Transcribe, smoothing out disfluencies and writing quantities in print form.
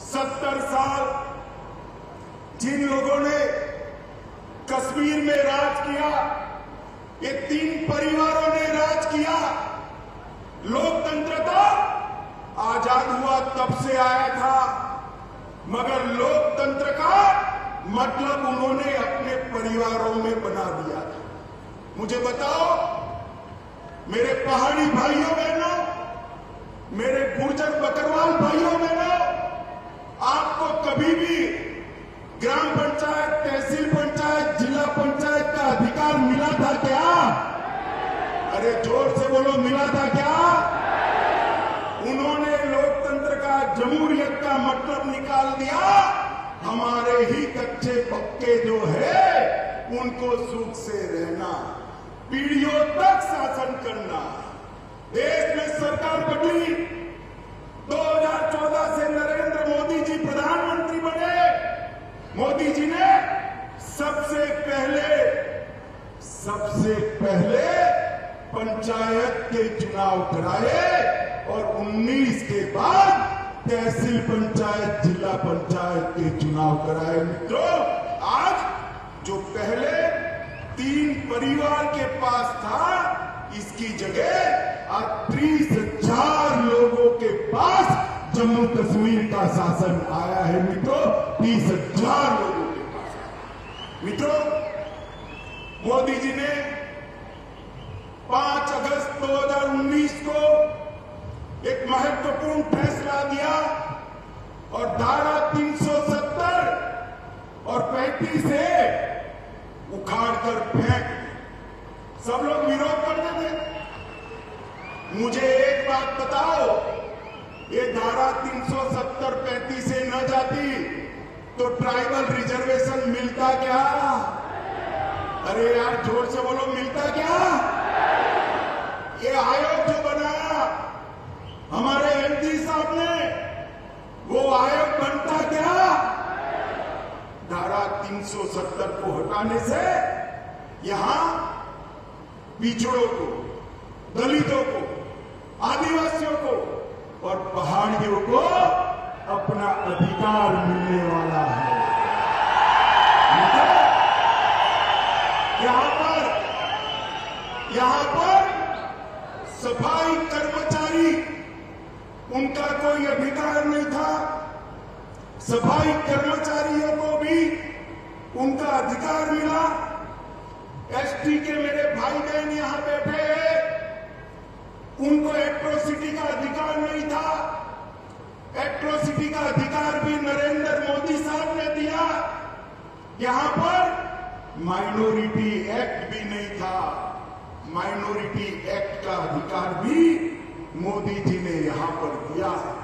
70 साल जिन लोगों ने कश्मीर में राज किया, ये 3 परिवारों ने राज किया। लोकतंत्र तो आजाद हुआ तब से आया था, मगर लोकतंत्र का मतलब उन्होंने अपने परिवारों में बना दिया था। मुझे बताओ मेरे पहाड़ी भाइयों बहनों, मेरे गुर्जर बकरवाल भाइयों बहनों, आपको कभी भी ग्राम पंचायत, तहसील पंचायत, जिला पंचायत का अधिकार मिला था क्या? अरे जोर से बोलो, मिला था क्या? उन्होंने लोकतंत्र का, जमहूरियत का मतलब निकाल दिया। हमारे ही कच्चे पक्के जो है उनको सुख से रहना, पीढ़ियों तक शासन करना। देश में सरकार बदली, 2014 से नरेंद्र मोदी जी प्रधानमंत्री बने। मोदी जी ने सबसे पहले पंचायत के चुनाव कराए और 19 के बाद तहसील पंचायत, जिला पंचायत के चुनाव कराए। मित्रों, आज जो पहले 3 परिवार के पास था, इसकी जगह आज 30,000 लोगों के पास जम्मू कश्मीर का शासन आया है। मित्रों, 30,000 लोगों के पास। मित्रों, मोदी जी ने 5 अगस्त 2019 को एक महत्वपूर्ण फैसला दिया और धारा 370 और 35 से उखाड़कर फेंक। सब लोग विरोध करते थे। मुझे एक बात बताओ, ये धारा 370, 35 से न जाती तो ट्राइबल रिजर्वेशन मिलता क्या? अरे यार जोर से बोलो, मिलता क्या? ये आयोग जो बनाया हमारे एमपी साहब ने, वो आयोग बनता क्या? धारा 370 को हटाने से यहां पिछड़ों को, दलितों को, आदिवासियों को और पहाड़ियों को अपना अधिकार मिलने वाला है। यहां पर सफाई कर्मचारी, उनका कोई अधिकार नहीं था। सफाई कर्मचारियों को भी उनका अधिकार मिला। एसटी के मेरे भाई बहन यहां बैठे हैं, उनको एट्रोसिटी का अधिकार नहीं था। एट्रोसिटी का अधिकार भी नरेंद्र मोदी साहब ने दिया। यहां पर माइनॉरिटी एक्ट भी नहीं था। माइनॉरिटी एक्ट का अधिकार भी मोदी जी ने यहां पर दिया है।